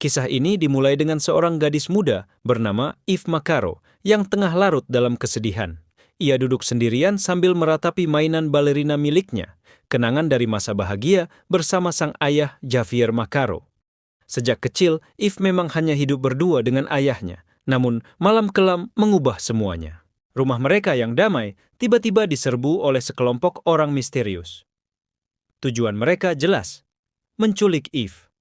Kisah ini dimulai dengan seorang gadis muda bernama Eve Macaro yang tengah larut dalam kesedihan. Ia duduk sendirian sambil meratapi mainan balerina miliknya, kenangan dari masa bahagia bersama sang ayah Javier Macaro. Sejak kecil, Eve memang hanya hidup berdua dengan ayahnya, namun malam kelam mengubah semuanya. Rumah mereka yang damai tiba-tiba diserbu oleh sekelompok orang misterius. Tujuan mereka jelas, menculik Eve.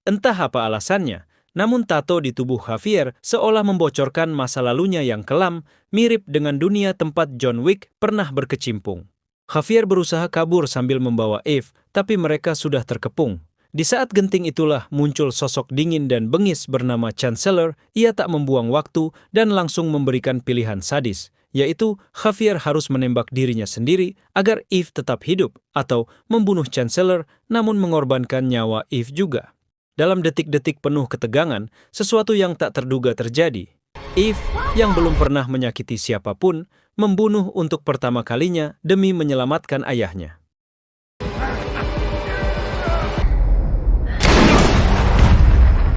Entah apa alasannya, namun tato di tubuh Javier seolah membocorkan masa lalunya yang kelam, mirip dengan dunia tempat John Wick pernah berkecimpung. Javier berusaha kabur sambil membawa Eve, tapi mereka sudah terkepung. Di saat genting itulah muncul sosok dingin dan bengis bernama Chancellor. Ia tak membuang waktu dan langsung memberikan pilihan sadis, yaitu Javier harus menembak dirinya sendiri agar Eve tetap hidup, atau membunuh Chancellor namun mengorbankan nyawa Eve juga. Dalam detik-detik penuh ketegangan, sesuatu yang tak terduga terjadi. Eve, yang belum pernah menyakiti siapapun, membunuh untuk pertama kalinya demi menyelamatkan ayahnya.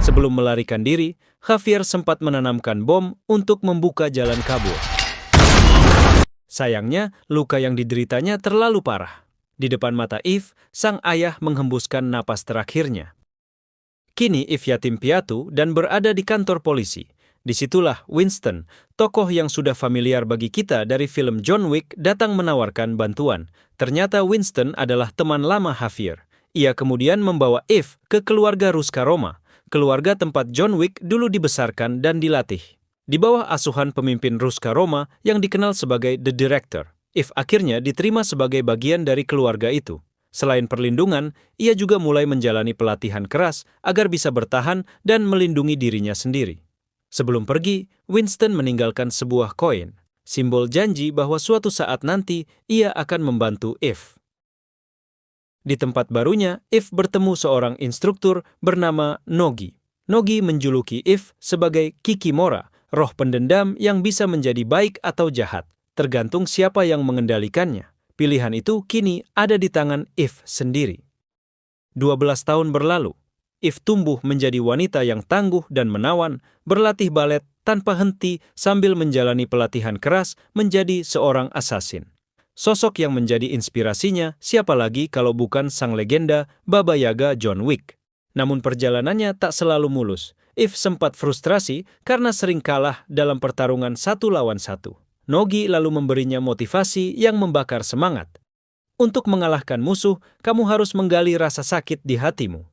Sebelum melarikan diri, Javier sempat menanamkan bom untuk membuka jalan kabur. Sayangnya, luka yang dideritanya terlalu parah. Di depan mata Eve, sang ayah menghembuskan napas terakhirnya. Kini Eve yatim piatu dan berada di kantor polisi. Disitulah Winston, tokoh yang sudah familiar bagi kita dari film John Wick, datang menawarkan bantuan. Ternyata Winston adalah teman lama Javier. Ia kemudian membawa Eve ke keluarga Ruska Roma, keluarga tempat John Wick dulu dibesarkan dan dilatih. Di bawah asuhan pemimpin Ruska Roma yang dikenal sebagai The Director, Eve akhirnya diterima sebagai bagian dari keluarga itu. Selain perlindungan, ia juga mulai menjalani pelatihan keras agar bisa bertahan dan melindungi dirinya sendiri. Sebelum pergi, Winston meninggalkan sebuah koin, simbol janji bahwa suatu saat nanti ia akan membantu Eve. Di tempat barunya, Eve bertemu seorang instruktur bernama Nogi. Nogi menjuluki Eve sebagai Kikimora, roh pendendam yang bisa menjadi baik atau jahat, tergantung siapa yang mengendalikannya. Pilihan itu kini ada di tangan Eve sendiri. 12 tahun berlalu, Eve tumbuh menjadi wanita yang tangguh dan menawan, berlatih balet tanpa henti sambil menjalani pelatihan keras menjadi seorang assassin. Sosok yang menjadi inspirasinya siapa lagi kalau bukan sang legenda Baba Yaga John Wick. Namun perjalanannya tak selalu mulus. Eve sempat frustrasi karena sering kalah dalam pertarungan 1 lawan 1. Nogi lalu memberinya motivasi yang membakar semangat. Untuk mengalahkan musuh, kamu harus menggali rasa sakit di hatimu.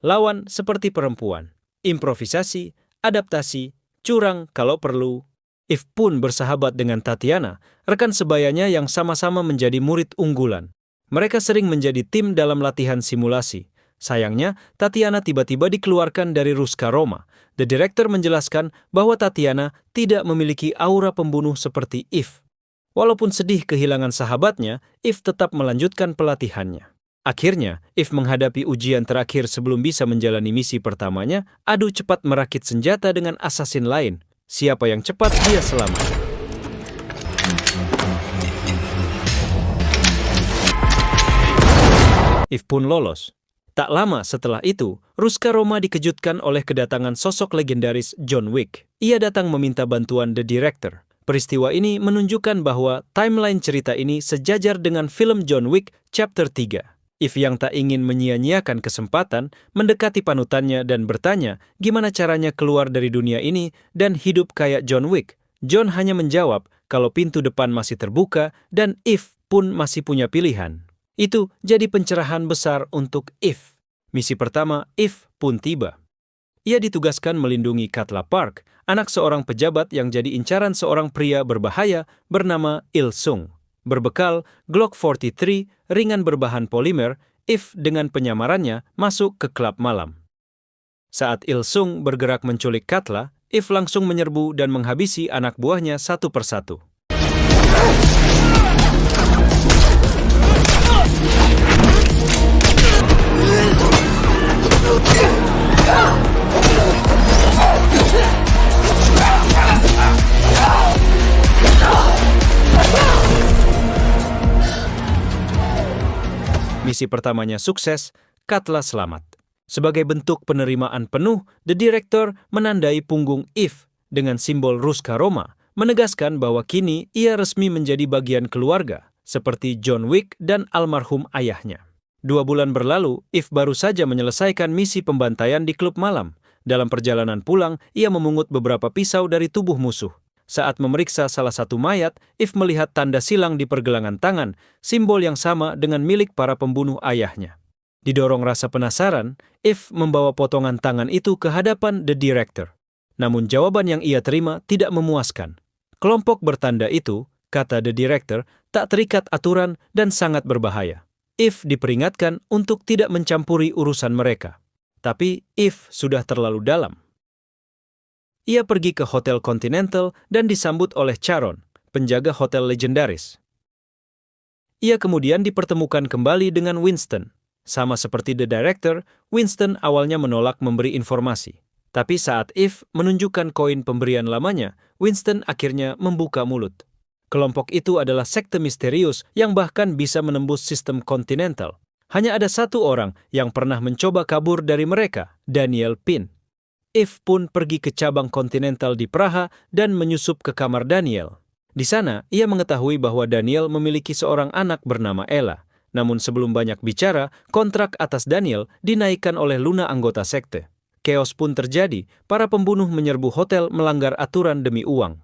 Lawan seperti perempuan, improvisasi, adaptasi, curang kalau perlu. Eve pun bersahabat dengan Tatiana, rekan sebayanya yang sama-sama menjadi murid unggulan. Mereka sering menjadi tim dalam latihan simulasi. Sayangnya, Tatiana tiba-tiba dikeluarkan dari Ruska Roma. The Director menjelaskan bahwa Tatiana tidak memiliki aura pembunuh seperti Eve. Walaupun sedih kehilangan sahabatnya, Eve tetap melanjutkan pelatihannya. Akhirnya, Eve menghadapi ujian terakhir sebelum bisa menjalani misi pertamanya, adu cepat merakit senjata dengan assassin lain. Siapa yang cepat, dia selamat. Eve pun lolos. Tak lama setelah itu, Ruska Roma dikejutkan oleh kedatangan sosok legendaris John Wick. Ia datang meminta bantuan The Director. Peristiwa ini menunjukkan bahwa timeline cerita ini sejajar dengan film John Wick Chapter 3. Eve yang tak ingin menyia-nyiakan kesempatan, mendekati panutannya dan bertanya gimana caranya keluar dari dunia ini dan hidup kayak John Wick. John hanya menjawab kalau pintu depan masih terbuka dan Eve pun masih punya pilihan. Itu jadi pencerahan besar untuk Eve. Misi pertama Eve pun tiba. Ia ditugaskan melindungi Katla Park, anak seorang pejabat yang jadi incaran seorang pria berbahaya bernama Il Sung. Berbekal Glock 43 ringan berbahan polimer, Eve dengan penyamarannya masuk ke klub malam. Saat Il Sung bergerak menculik Katla, Eve langsung menyerbu dan menghabisi anak buahnya satu persatu. Misi pertamanya sukses, Katla selamat. Sebagai bentuk penerimaan penuh, The Director menandai punggung Eve dengan simbol Ruska Roma, menegaskan bahwa kini ia resmi menjadi bagian keluarga, seperti John Wick dan almarhum ayahnya. 2 bulan berlalu, Eve baru saja menyelesaikan misi pembantaian di klub malam. Dalam perjalanan pulang, ia memungut beberapa pisau dari tubuh musuh. Saat memeriksa salah satu mayat, Eve melihat tanda silang di pergelangan tangan, simbol yang sama dengan milik para pembunuh ayahnya. Didorong rasa penasaran, Eve membawa potongan tangan itu ke hadapan The Director. Namun jawaban yang ia terima tidak memuaskan. Kelompok bertanda itu, kata The Director, tak terikat aturan dan sangat berbahaya. Eve diperingatkan untuk tidak mencampuri urusan mereka. Tapi Eve sudah terlalu dalam. Ia pergi ke Hotel Continental dan disambut oleh Charon, penjaga hotel legendaris. Ia kemudian dipertemukan kembali dengan Winston. Sama seperti The Director, Winston awalnya menolak memberi informasi. Tapi saat Eve menunjukkan koin pemberian lamanya, Winston akhirnya membuka mulut. Kelompok itu adalah sekte misterius yang bahkan bisa menembus sistem Continental. Hanya ada satu orang yang pernah mencoba kabur dari mereka, Daniel Pin. Eve pun pergi ke cabang Continental di Praha dan menyusup ke kamar Daniel. Di sana, ia mengetahui bahwa Daniel memiliki seorang anak bernama Ella. Namun sebelum banyak bicara, kontrak atas Daniel dinaikkan oleh Luna anggota sekte. Chaos pun terjadi, para pembunuh menyerbu hotel melanggar aturan demi uang.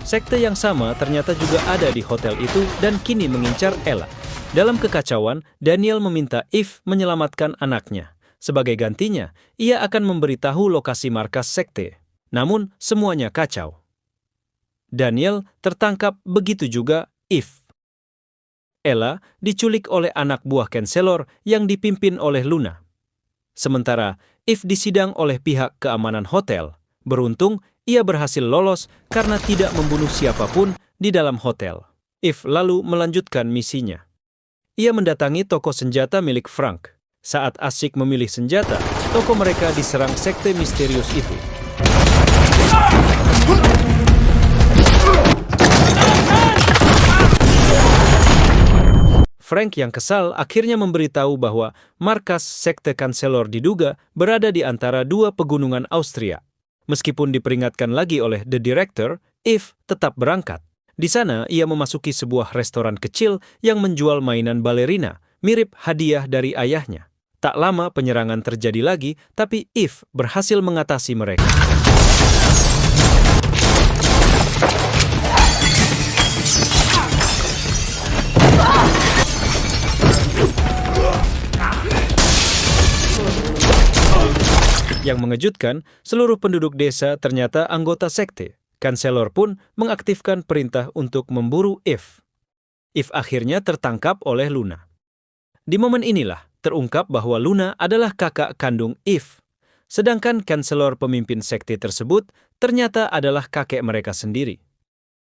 Sekte yang sama ternyata juga ada di hotel itu dan kini mengincar Ella. Dalam kekacauan, Daniel meminta Eve menyelamatkan anaknya. Sebagai gantinya, ia akan memberitahu lokasi markas sekte. Namun, semuanya kacau. Daniel tertangkap, begitu juga Eve. Ella diculik oleh anak buah Chancellor yang dipimpin oleh Luna. Sementara, Eve disidang oleh pihak keamanan hotel. Beruntung, ia berhasil lolos karena tidak membunuh siapapun di dalam hotel. Eve lalu melanjutkan misinya. Ia mendatangi toko senjata milik Frank. Saat asyik memilih senjata, toko mereka diserang sekte misterius itu. Frank yang kesal akhirnya memberitahu bahwa markas sekte Chancellor diduga berada di antara 2 pegunungan Austria. Meskipun diperingatkan lagi oleh The Director, Eve tetap berangkat. Di sana, ia memasuki sebuah restoran kecil yang menjual mainan balerina, mirip hadiah dari ayahnya. Tak lama penyerangan terjadi lagi, tapi Eve berhasil mengatasi mereka. Yang mengejutkan, seluruh penduduk desa ternyata anggota sekte. Chancellor pun mengaktifkan perintah untuk memburu Eve. Eve akhirnya tertangkap oleh Luna. Di momen inilah terungkap bahwa Luna adalah kakak kandung Eve. Sedangkan Chancellor pemimpin sekte tersebut ternyata adalah kakek mereka sendiri.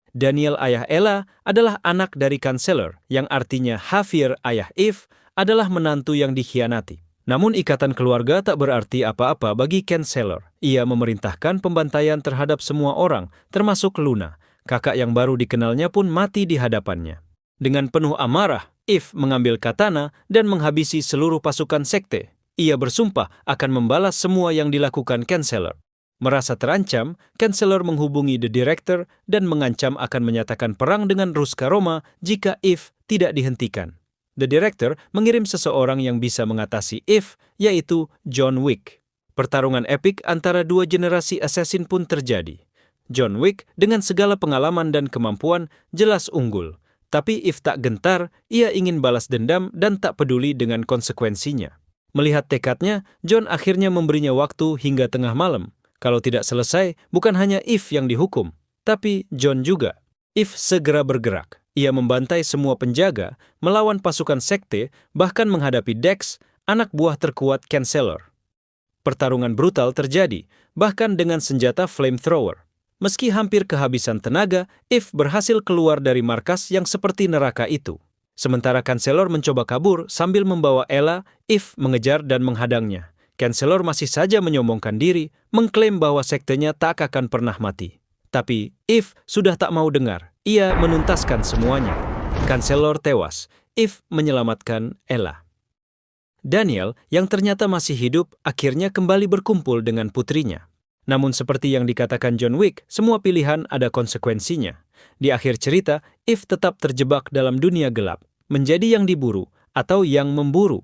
Daniel ayah Ella adalah anak dari Chancellor, yang artinya Javier ayah Eve adalah menantu yang dikhianati. Namun ikatan keluarga tak berarti apa-apa bagi Chancellor. Ia memerintahkan pembantaian terhadap semua orang, termasuk Luna. Kakak yang baru dikenalnya pun mati di hadapannya. Dengan penuh amarah, Eve mengambil katana dan menghabisi seluruh pasukan sekte. Ia bersumpah akan membalas semua yang dilakukan Chancellor. Merasa terancam, Chancellor menghubungi The Director dan mengancam akan menyatakan perang dengan Ruska Roma jika Eve tidak dihentikan. The Director mengirim seseorang yang bisa mengatasi Eve, yaitu John Wick. Pertarungan epik antara 2 generasi assassin pun terjadi. John Wick dengan segala pengalaman dan kemampuan jelas unggul. Tapi Eve tak gentar, ia ingin balas dendam dan tak peduli dengan konsekuensinya. Melihat tekadnya, John akhirnya memberinya waktu hingga tengah malam. Kalau tidak selesai, bukan hanya Eve yang dihukum, tapi John juga. Eve segera bergerak. Ia membantai semua penjaga, melawan pasukan sekte, bahkan menghadapi Dex, anak buah terkuat Chancellor. Pertarungan brutal terjadi, bahkan dengan senjata flamethrower. Meski hampir kehabisan tenaga, Eve berhasil keluar dari markas yang seperti neraka itu. Sementara Kanselor mencoba kabur sambil membawa Ella, Eve mengejar dan menghadangnya. Kanselor masih saja menyombongkan diri, mengklaim bahwa sektenya tak akan pernah mati. Tapi Eve sudah tak mau dengar. Ia menuntaskan semuanya. Kanselor tewas. Eve menyelamatkan Ella. Daniel, yang ternyata masih hidup, akhirnya kembali berkumpul dengan putrinya. Namun seperti yang dikatakan John Wick, semua pilihan ada konsekuensinya. Di akhir cerita, Eve tetap terjebak dalam dunia gelap, menjadi yang diburu atau yang memburu.